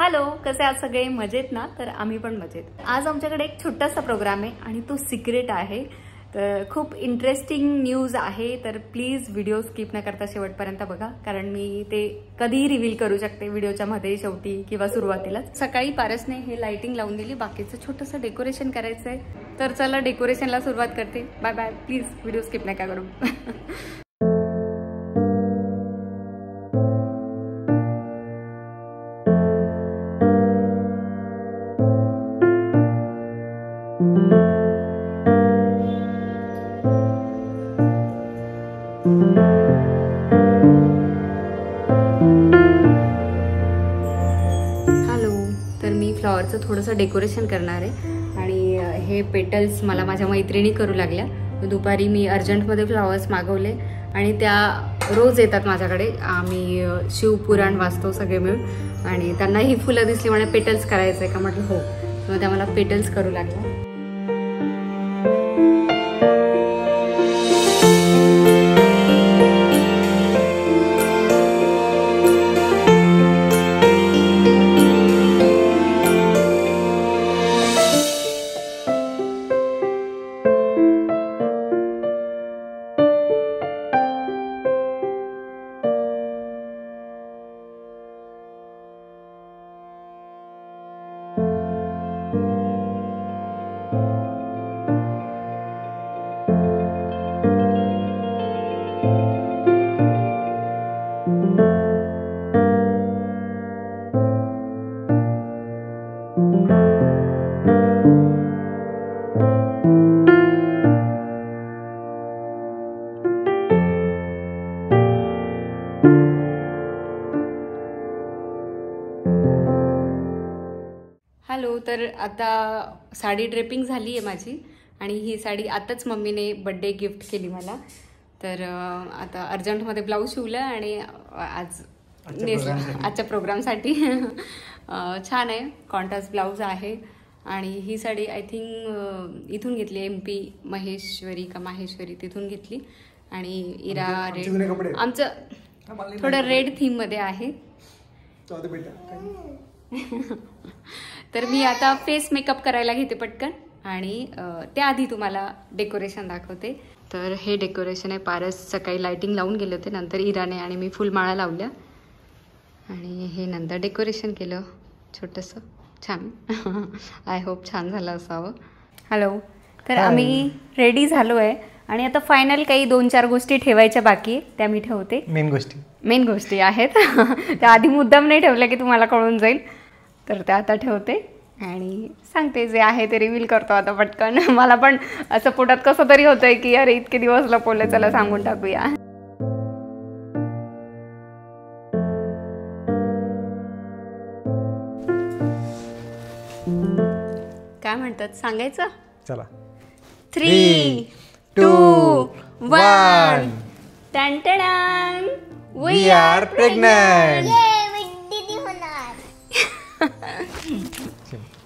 Hello, कसे आहात सगळे? मजेत ना? तर आम्ही पण मजेत. आज आमच्याकडे एक छोटासा प्रोग्राम आहे आणि तो सिक्रेट आहे. तर खूप इंटरेस्टिंग न्यूज आहे. तर प्लीज व्हिडिओ स्किप न करता शेवटपर्यंत बघा, कारण मी ते कधीही रिव्हील करू शकते व्हिडिओच्या मध्ये, शेवटी किंवा सुरुवातीला. सकाळी पारसने हे लाइटिंग लावून दिली, बाकीचं छोटंसं डेकोरेशन करायचंय. तर चला डेकोरेशनला सुरुवात करते. Bye bye. Please video skip नका करू. फ्लॉवरचं थोडंसं डेकोरेशन करणार आहे आणि हे पेटल्स मला माझ्या मैत्रिणी करू लागल्या. दुपारी मी अर्जंटमध्ये फ्लॉवर्स मागवले आणि त्या रोज येतात माझ्याकडे. आम्ही शिवपुराण वाचतो सगळे मिळून आणि त्यांना ही फुलं दिसली, म्हणे पेटल्स करायचं आहे का? म्हटलं हो. मग त्या मला पेटल्स करू लागल्या. हॅलो, तर आता साडी ड्रेपिंग झाली आहे माझी आणि ही साडी आताच मम्मीने बर्थडे गिफ्ट केली मला. तर आता अर्जंटमध्ये ब्लाऊज शिवलं आणि आजच्या प्रोग्रामसाठी छान आहे. कॉन्ट्रास्ट ब्लाऊज आहे आणि ही साडी आय थिंक इथून घेतली, MP महेश्वरी का माहेश्वरी तिथून घेतली. आणि इरा रेड, आमचं थोडं रेड थीममध्ये आहे. तर मी आता फेस मेकअप करायला घेते पटकन आणि त्याआधी तुम्हाला डेकोरेशन दाखवते. तर हे डेकोरेशन आहे. पारस सकाळी लाइटिंग लावून गेले होते, नंतर इराने आणि मी फुलमाळा लावल्या आणि हे नंतर डेकोरेशन केलं छोटंसं छान. आय होप छान झालं असावं. हॅलो, तर आम्ही रेडी झालो आहे आणि आता फायनल काही 2-4 गोष्टी ठेवायच्या बाकी, त्या मी ठेवते. मेन गोष्टी आहेत त्या आधी मुद्दाम नाही ठेवल्या की तुम्हाला कळून जाईल. तर त्या आता ठेवते आणि सांगते जे आहे ते रिव्हील करतो आता पटकन. मला पण असं पोटात कसं तरी होतंय की अरे इतके दिवस लपवले, चला सांगून टाकूया. काय म्हणतात, सांगायचं? चला. 3, 2, 1. टन वी आर प्रेग्नंट.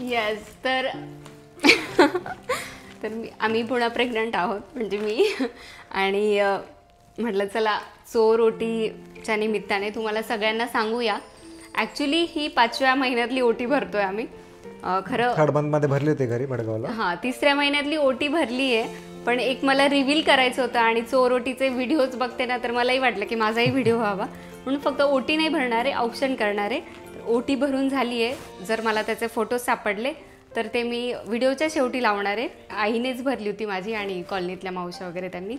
येस. तर आम्ही पुन्हा प्रेग्नंट आहोत, म्हणजे मी. आणि म्हटलं चला चोर ओटीच्या निमित्ताने तुम्हाला सगळ्यांना सांगूया. ॲक्च्युली ही 5व्या महिन्यातली ओटी भरतोय आम्ही. खरं खडबंदमध्ये भरली होती घरी भडगावला. हां, 3ऱ्या महिन्यातली ओटी भरली आहे. पण एक मला रिव्हील करायचं होतं आणि चोर ओटीचे व्हिडिओज बघते ना, तर मलाही वाटलं की माझाही व्हिडिओ व्हावा, म्हणून फक्त ओटी नाही भरणार आहे, ऑप्शन करणार आहे. ओटी भरून झाली आहे. जर मला त्याचे फोटोज सापडले तर ते मी व्हिडिओच्या शेवटी लावणार आहे. आईनेच भरली होती माझी आणि कॉलनीतल्या मावशा वगैरे त्यांनी.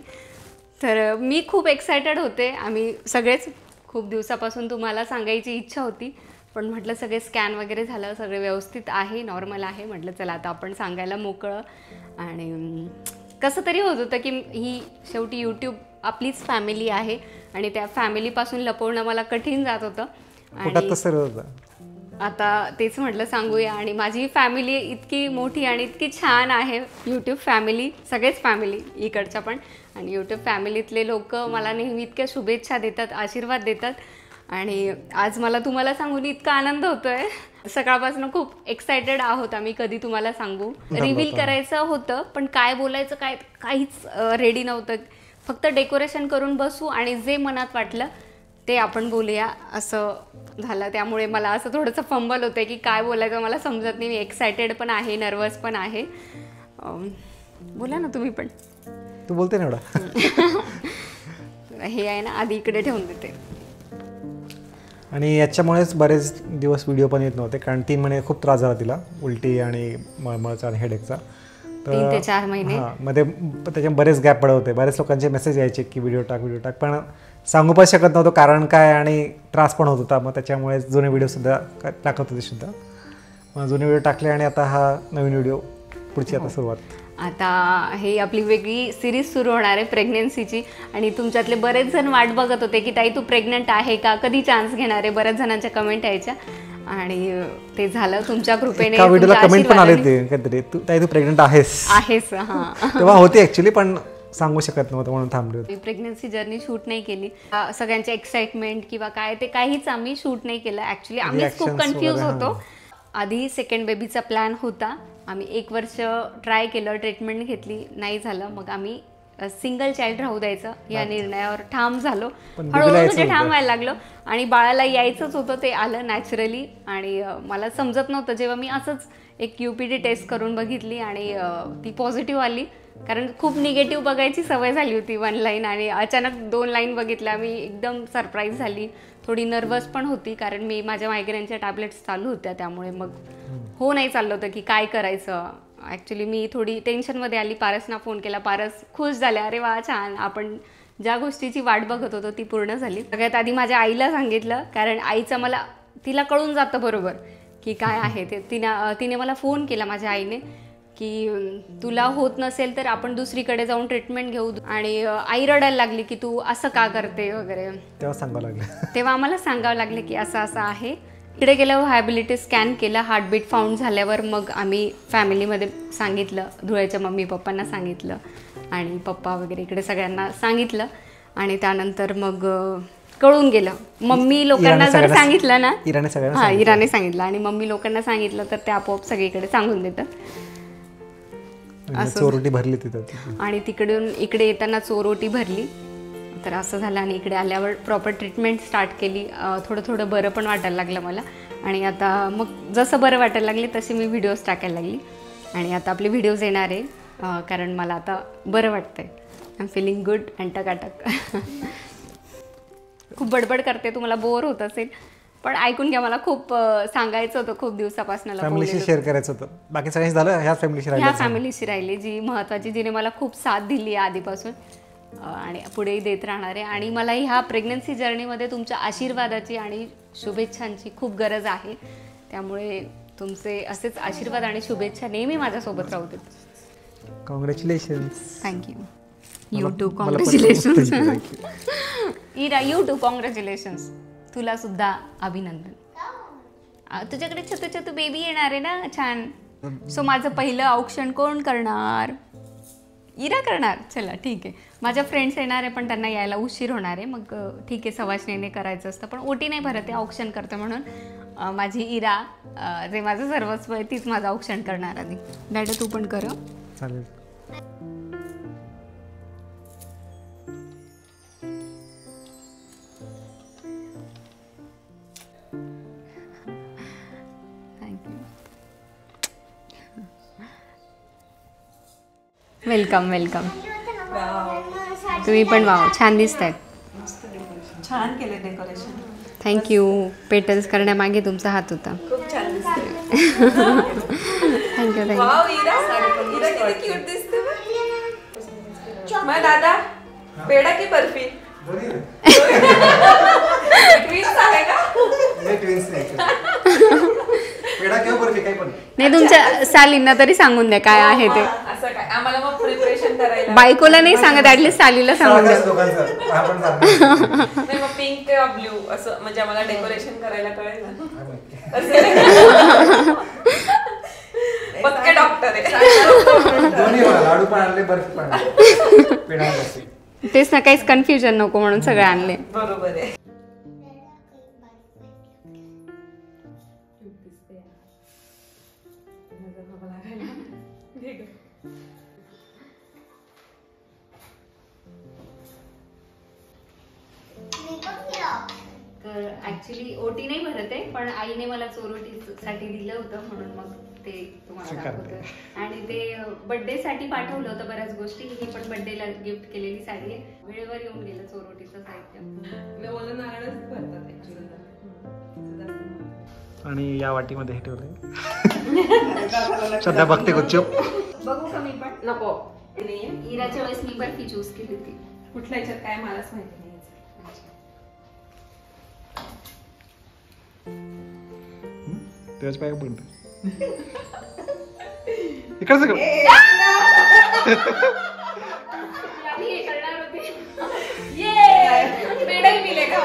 तर मी खूप एक्सायटेड होते. आम्ही सगळेच खूप दिवसापासून तुम्हाला सांगायची इच्छा होती, पण म्हटलं सगळे स्कॅन वगैरे झालं, सगळे व्यवस्थित आहे, नॉर्मल आहे. म्हटलं चला आता आपण सांगायला मोकळं. आणि कसं तरी होत होतं की ही शेवटी यूट्यूब आपलीच फॅमिली आहे आणि त्या फॅमिलीपासून लपवणं मला कठीण जात होतं. आणि आता तेच म्हटलं सांगूया. आणि माझी फॅमिली इतकी मोठी आणि इतकी छान आहे, यूट्यूब फॅमिली, सगळेच फॅमिली इकडच्या पण. आणि यूट्यूब फॅमिलीतले लोक मला नेहमी इतक्या शुभेच्छा देतात, आशीर्वाद देतात. आणि आज मला तुम्हाला सांगून इतका आनंद होतोय. सकाळपासून खूप एक्सायटेड आहोत आम्ही, कधी तुम्हाला सांगू. रिव्हील करायचं होतं पण काय बोलायचं काहीच रेडी नव्हतं. फक्त डेकोरेशन करून बसू आणि जे मनात वाटलं ते आपण बोलूया असं झालं. त्यामुळे मला असं थोडंसं फंबल होतं की काय बोलायचं मला समजत नाही. मी एक्सायटेड पण आहे, नर्वस पण आहे. बोला ना तुम्ही पण. तू बोलते ना एवढा. हे आहे ना, आधी इकडे ठेवून देते. आणि याच्यामुळेच बरेच दिवस व्हिडिओ पण येत नव्हते, कारण 3 महिने खूप त्रास झाला तिला, उलटी आणि मळमळचा आणि हेडेकचा. 3 ते 4 महिने. हां, मध्ये त्याच्यात बरेच गॅप पडत होते. बरेच लोकांचे मेसेज यायचे की व्हिडिओ टाक, पण सांगू पण शकत नव्हतं कारण काय, आणि त्रास पण होत होता. मग त्याच्यामुळे जुने व्हिडिओसुद्धा टाकत होते सुद्धा. मग जुने व्हिडिओ टाकले आणि आता हा नवीन व्हिडिओ पुढची आता सुरुवात. आता हे आपली वेगळी सिरीज सुरू होणार आहे प्रेग्नेन्सीची. आणि तुमच्यातले बरेच जण वाट बघत होते की ताई तू प्रेग्नंट आहे का, कधी चान्स घेणार आहे. बऱ्याच जणांच्या कमेंट यायच्या आणि ते झालं तुमच्या कृपेने. व्हिडिओला कमेंट पण आले ते काहीतरी, तू ताई तू प्रेग्नंट आहेस. हां. तेव्हा होती ॲक्च्युली, पण सांगू शकत नव्हतं म्हणून थांबली होती. प्रेग्नन्सी जर्नी शूट नाही केली. सगळ्यांचे एक्साइटमेंट किंवा काय ते काहीच आम्ही शूट नाही केलं. ॲक्च्युली आम्हीच खूप कन्फ्यूज होतो. आधी सेकंड बेबीचा प्लॅन होता. आम्ही 1 वर्ष ट्राय केलं, ट्रीटमेंट घेतली, नाही झालं. मग आम्ही सिंगल चाइल्ड राहू द्यायचं या निर्णयावर ठाम झालो. हळूहळू म्हणजे ठाम व्हायला लागलो. आणि बाळाला यायचंच होतं, ते आलं नॅचरली. आणि मला समजत नव्हतं, जेव्हा मी असंच एक UPD टेस्ट करून बघितली आणि ती पॉझिटिव्ह आली. कारण खूप निगेटिव्ह बघायची सवय झाली होती 1 लाईन, आणि अचानक 2 लाईन बघितल्या. मी एकदम सरप्राईज झाली, थोडी नर्वस पण होती, कारण मी माझ्या मायग्रेनच्या टॅबलेट्स चालू होत्या. त्यामुळे मग नाही चाललं होतं की काय करायचं. ॲक्च्युली मी थोडी टेन्शनमध्ये आली. पारसना फोन केला, पारस खुश झाले, अरे वा छान, आपण ज्या गोष्टीची वाट बघत होतो ती पूर्ण झाली. सगळ्यात आधी माझ्या आईला सांगितलं, कारण आईचं तिला कळून जातं बरोबर की काय आहे ते. तिने मला फोन केला माझ्या आईने की तुला होत नसेल तर आपण दुसरीकडे जाऊन ट्रीटमेंट घेऊ. आणि आई रडायला लागली की तू असं का करते वगैरे. तेव्हा आम्हाला सांगावं लागलं की असं असं आहे. इकडे गेल्यावर व्हायबिलिटी स्कॅन केला, हार्टबीट फाउंड झाल्यावर मग आम्ही फॅमिलीमध्ये सांगितलं, धुळ्याच्या मम्मी पप्पांना सांगितलं आणि पप्पा वगैरे इकडे सगळ्यांना सांगितलं. आणि त्यानंतर मग कळून गेलं. मम्मी लोकांना जर सांगितलं ना, इराने सांगितलं आणि मम्मी लोकांना सांगितलं तर ते आपोआप सगळीकडे सांगून देतात. चोरोटी भरली तिथं, आणि तिकडून इकडे येताना चोरोटी भरली. तर असं झालं. आणि इकडे आल्यावर प्रॉपर ट्रीटमेंट स्टार्ट केली. थोडं थोडं बरं पण वाटायला लागलं मला. आणि आता मग जसं बरं वाटायला लागले तसे मी व्हिडिओज टाकायला लागली. आणि आता आपले व्हिडिओज येणार आहे, कारण मला आता बरं वाटतंय. I am feeling good and टकाटक. खूप बडबड करते, तुम्हाला बोर होत असेल, पण ऐकून घ्या. मला खूप सांगायचं होतं खूप दिवसापासून. फॅमिलीशी शेअर करायचं होतं. बाकी सगळ्यांशी झालं, ह्या फॅमिलीशी राहिली जी महत्त्वाची, जिने मला खूप साथ दिली आहे आधीपासून आणि पुढेही देत राहणार आहे. आणि मला ह्या प्रेग्नन्सी जर्नीमध्ये तुमच्या आशीर्वादाची आणि शुभेच्छांची खूप गरज आहे. त्यामुळे तुमचे असेच आशीर्वाद आणि शुभेच्छा नेहमी माझ्यासोबत राहू देत. Congratulations. Thank you. You too congratulations. Ira, you too congratulations. तुला सुद्धा अभिनंदन. तुझ्याकडे छोटू छोटू बेबी येणार आहे ना, छान. सो माझं पहिलं औक्षण कोण करणार? इरा करणार. चला ठीक आहे. माझ्या फ्रेंड्स येणार आहे पण त्यांना यायला उशीर होणार आहे. मग ठीक आहे, सवाष्णीने करायचं असतं, पण ओटी नाही भरत आहे, औक्षण करतं. म्हणून माझी इरा, जे माझं सर्वस्व आहे, तीच माझं औक्षण करणार आधी. डॅडा तू पण कर. चालेल. Welcome welcome. तुम्ही पण वाव, छान दिसत आहेत. छान केले डेकोरेशन. थँक्यू. पेटल्स करण्यामागे तुमचा हात होता. खूप छान दिसते. Thank you thank you. वाव, इरा किती क्यूट दिसते. मग दादा, पेढा की बर्फी? ट्विन्स आहे का? नाही, तुमच्या सालींना तरी सांगून द्या काय आहे ते. असं काय आम्हाला मग प्रिपरेशन करायला. बायकोला नाही सांगत, ऍटलीस्ट सालीला सांगून द्या. नाही, मग पिंक किंवा ब्ल्यू असं, म्हणजे आम्हाला डेकोरेशन करायला कळेल ना. पक्के डॉक्टर आहे. तेच ना, काहीच कन्फ्युजन नको म्हणून सगळे आणले. बरोबर आहे. ऍक्च्युली ओटी नाही भरत आहे, पण आईने मला चोरोटीसाठी दिलं होतं म्हणून मग ते तुम्हाला स्वीकार दाखवतोय. आणि ते बर्थडे साठी पाठवलं होतं बऱ्याच गोष्टी. ही पण बर्थडेला गिफ्ट केलेली साडी आहे. वेळेवर येऊन गेलं चोरोटीचं साहित्य. मी ओलं नारळच भरतात actually. आणि या वाटीमध्ये हे ठेवलंय. श्रद्धा बघते गुपचूप. बघू का मी पण? नको नाहीये. इराच्या वेळेस मी बर्फी चूज केली होती. कुठल्या ह्याच्यात काय मलाच माहिती नाही. तेव्हाच पाय पण इकडचं कर. आधी हे करणार होते. पेढाही मिले का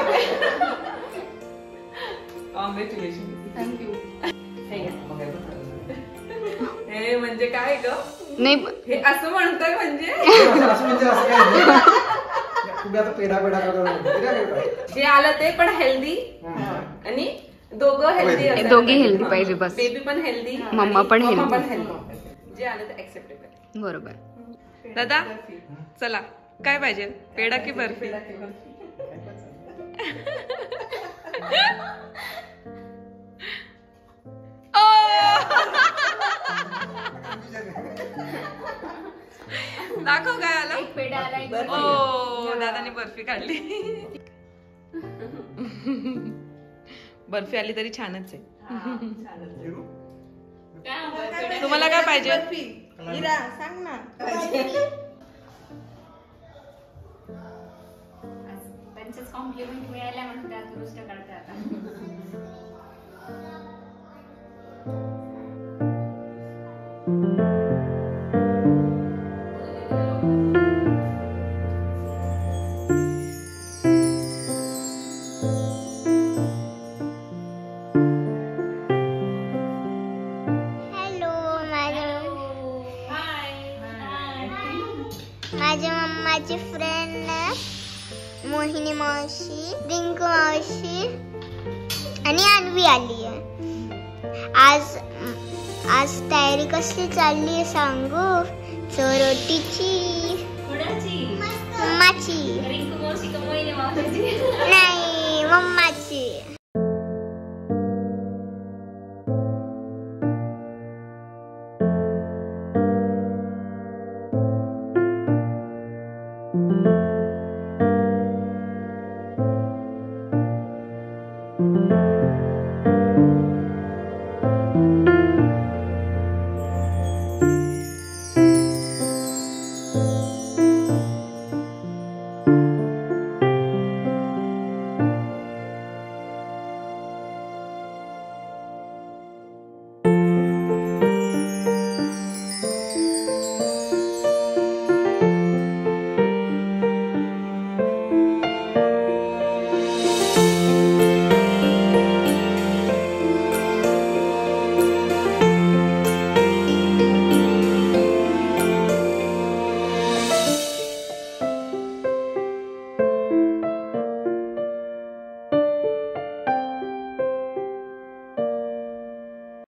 कॉंग्रॅच्युलेशन. थँक्यू. हे म्हणजे काय ग? नाही हे असं म्हणतोय म्हणजे असं म्हणजे असं काय तुम्ही आता पेढा पेढा करतो. जे आलं ते पण हेल्दी आणि दोघं हेल्दी, दोघे हेल्दी पाहिजे बस. बेबी पण हेल्दी, मम्मा पण healthy. जे आलं ते ऍक्सेप्टेबल. बरोबर. दादा चला काय पाहिजे, पेढा की बर्फी? दाखव काय आलं. एक पेढा आला, एक बर्फी. ओ दादाने बर्फी काढली. बर्फी आली तरी छानच आहे. तुम्हाला काय पाहिजे? सांग ना. त्यांचेच कॉम्प्लिमेंट मिळाल्या म्हणून त्या दुरुस्त काढते आता. माझ्या मम्माची फ्रेंड मोहिनी मावशी, रिंकू मावशी आणि अन्वी आली आहे. आज तयारी कसली चालली आहे सांगू? चोरोटीची. मम्माची. रिंकू मावशी का मोहिनी मावशीची? नाही, मम्माची.